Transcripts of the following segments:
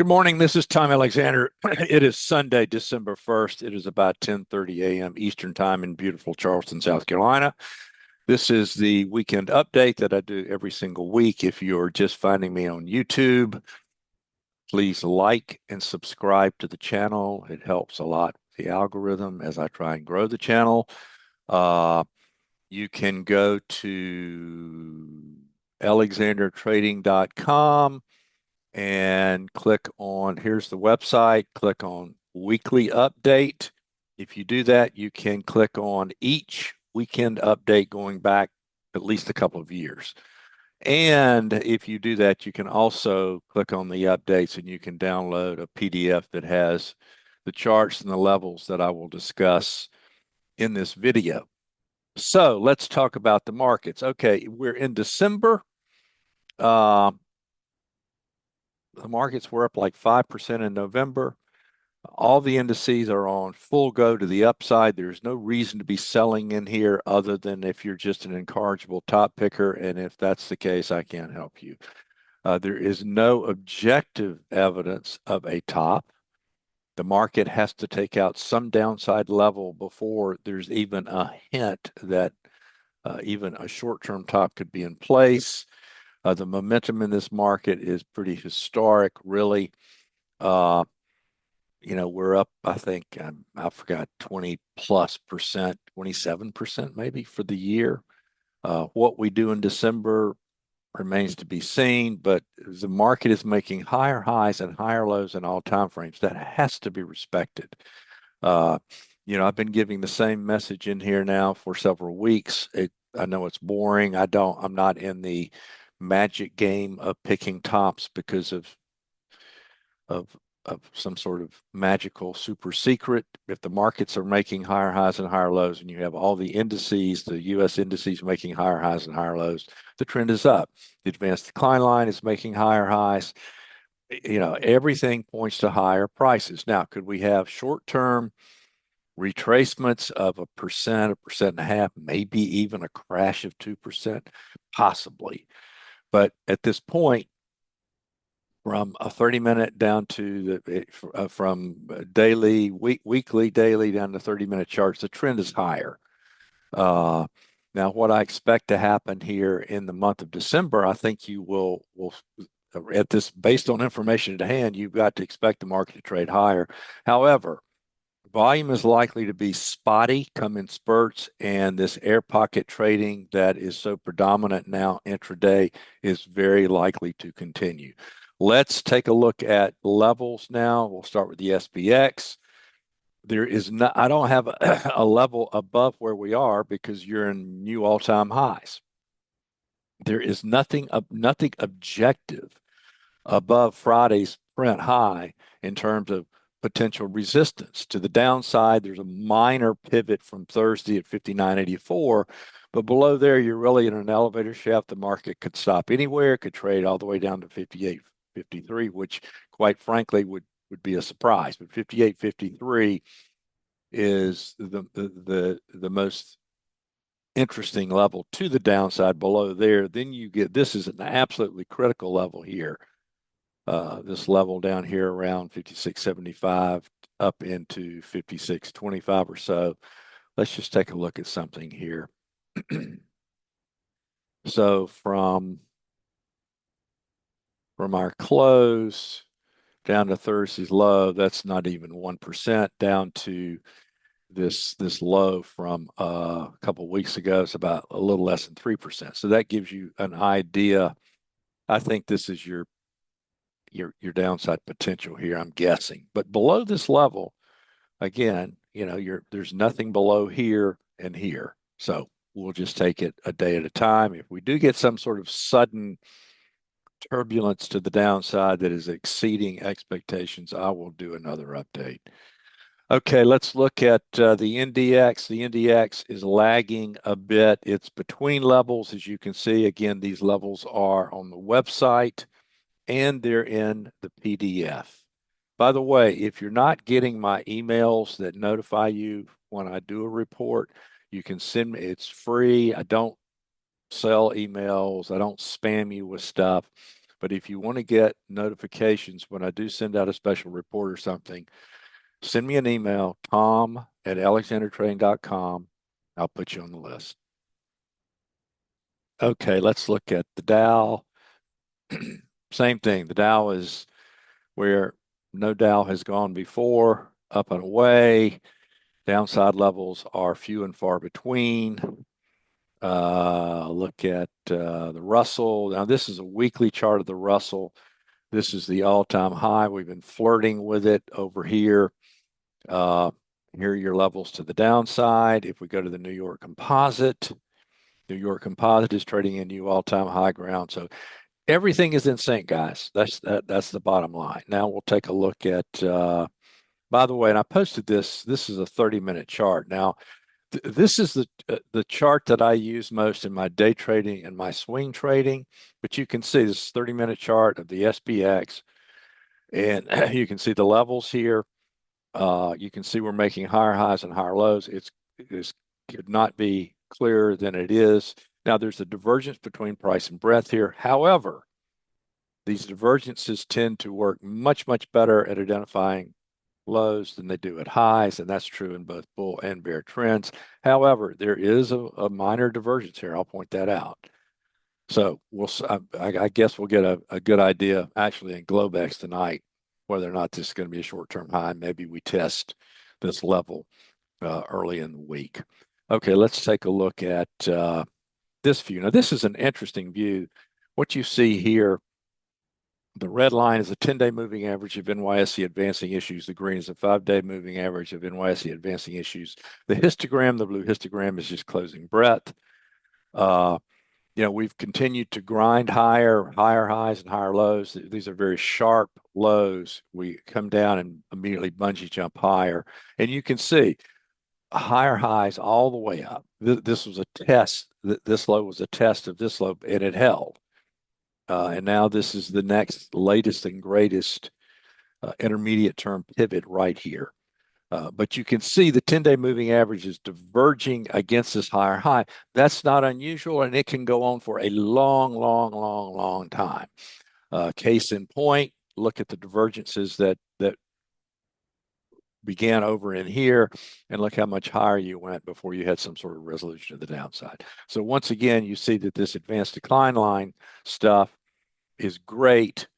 Good morning. This is Tom Alexander. It is Sunday, December 1st. It is about 10:30 a.m. Eastern Time in beautiful Charleston, South Carolina. This is the weekend update that I do every single week. If you're just finding me on YouTube, please like and subscribe to the channel. It helps a lot with the algorithm as I try and grow the channel. Uh, you can go to alexandertrading.com and click on, here's the website, click on weekly update. If you do that, you can click on each weekend update going back at least a couple of years. And if you do that, you can also click on the updates and you can download a PDF that has the charts and the levels that I will discuss in this video. So let's talk about the markets. Okay, we're in December. Uh, the markets were up like 5% in November. All the indices are on full go to the upside. There's no reason to be selling in here other than if you're just an incorrigible top picker. And if that's the case, I can't help you. There is no objective evidence of a top. The market has to take out some downside level before there's even a hint that even a short-term top could be in place. The momentum in this market is pretty historic, really. We're up, I think, I forgot, 20 plus percent, 27% maybe for the year. What we do in December remains to be seen, but the market is making higher highs and higher lows in all time frames. That has to be respected. Uh, I've been giving the same message in here now for several weeks. I know it's boring. I'm not in the magic game of picking tops because of some sort of magical super secret. If the markets are making higher highs and higher lows, and you have all the indices, the U.S. indices making higher highs and higher lows, the trend is up. The advanced decline line is making higher highs. Everything points to higher prices. Now, could we have short-term retracements of a percent and a half, maybe even a crash of 2%? Possibly. But at this point, from a 30-minute down to from daily, weekly, daily down to 30-minute charts, the trend is higher. Now, what I expect to happen here in the month of December, I think you will at this, based on information at hand, you've got to expect the market to trade higher. However, volume is likely to be spotty, come in spurts, and this air pocket trading that is so predominant now intraday is very likely to continue. Let's take a look at levels now. We'll start with the SPX. There is not, I don't have a level above where we are because you're in new all-time highs. There is nothing objective above Friday's print high in terms of potential resistance. To the downside, there's a minor pivot from Thursday at 59.84, but below there, you're really in an elevator shaft. The market could stop anywhere, could trade all the way down to 58.53, which quite frankly would be a surprise. But 58.53 is the most interesting level to the downside. Below there, then you get, this is an absolutely critical level here. This level down here around 56.75 up into 56.25 or so. Let's just take a look at something here. So from our close down to Thursday's low, that's not even 1%, down to this low from a couple of weeks ago. It's about a little less than 3%. So that gives you an idea. I think this is your downside potential here, I'm guessing. But below this level, again, there's nothing below here and here. So we'll just take it a day at a time. If we do get some sort of sudden turbulence to the downside that is exceeding expectations, I will do another update. Okay, let's look at the NDX. The NDX is lagging a bit. It's between levels, as you can see. Again, these levels are on the website and they're in the PDF. By the way, if you're not getting my emails that notify you when I do a report, you can send me, it's free. I don't sell emails. I don't spam you with stuff. But if you want to get notifications when I do send out a special report or something, send me an email, tom@alexandertrading.com. I'll put you on the list. Okay, let's look at the Dow. Same thing. The Dow is where no Dow has gone before, up and away. Downside levels are few and far between. Look at the Russell. Now, this is a weekly chart of the Russell. This is the all-time high. We've been flirting with it over here. Here are your levels to the downside. If we go to the New York Composite, New York Composite is trading in new all-time high ground. So everything is in sync, guys. That's the bottom line. Now we'll take a look at, by the way, and I posted this. This is a 30-minute chart. Now, this is the chart that I use most in my day trading and my swing trading. But you can see this 30-minute chart of the SPX, and you can see the levels here. You can see we're making higher highs and higher lows. It could not be clearer than it is. Now, there's a divergence between price and breadth here. However, these divergences tend to work much, much better at identifying lows than they do at highs, and that's true in both bull and bear trends. However, there is a minor divergence here. I'll point that out. So I guess we'll get a good idea actually in Globex tonight whether or not this is going to be a short-term high. Maybe we test this level early in the week. Okay, let's take a look at this view. Now, this is an interesting view. What you see here, the red line is a 10-day moving average of NYSE advancing issues. The green is a 5-day moving average of NYSE advancing issues. The histogram, the blue histogram, is just closing breadth. We've continued to grind higher highs and higher lows. These are very sharp lows. We come down and immediately bungee jump higher. And you can see higher highs all the way up. This was a test. This low was a test of this low, and it held. And now this is the next latest and greatest intermediate term pivot right here. But you can see the 10-day moving average is diverging against this higher high. That's not unusual, and it can go on for a long, long, long, long time. Case in point, look at the divergences that began over in here, and look how much higher you went before you had some sort of resolution to the downside. So once again, you see that this advanced decline line stuff is great,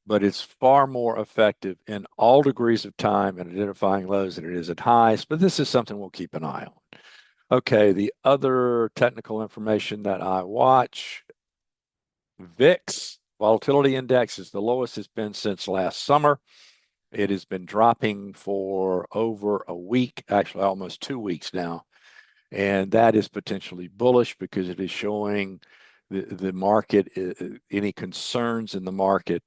but it's far more effective in all degrees of time in identifying lows than it is at highs. But this is something we'll keep an eye on. Okay, the other technical information that I watch, VIX volatility index is the lowest it's been since last summer. It has been dropping for over a week, actually almost 2 weeks now. And that is potentially bullish because it is showing the market, any concerns in the market.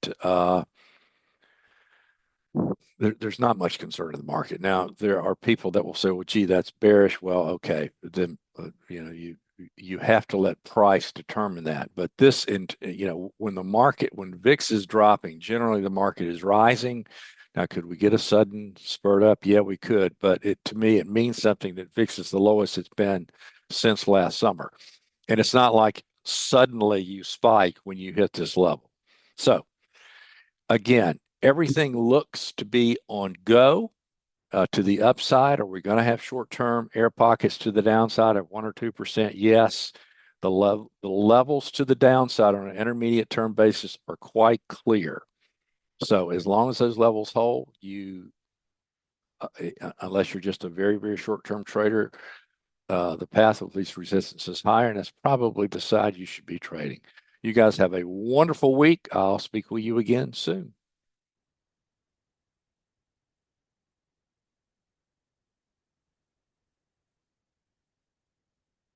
There's not much concern in the market. Now, there are people that will say, well, gee, that's bearish. Well, okay, then, you have to let price determine that. But when VIX is dropping, generally the market is rising. Now, could we get a sudden spurt up? Yeah, we could. But to me, it means something that VIX is the lowest it's been since last summer. And it's not like suddenly you spike when you hit this level. So again, everything looks to be on go to the upside. Are we going to have short-term air pockets to the downside of 1 or 2%? Yes. The levels to the downside on an intermediate term basis are quite clear. So as long as those levels hold, unless you're just a very, very short-term trader, the path of least resistance is higher, and that's probably the side you should be trading. You guys have a wonderful week. I'll speak with you again soon.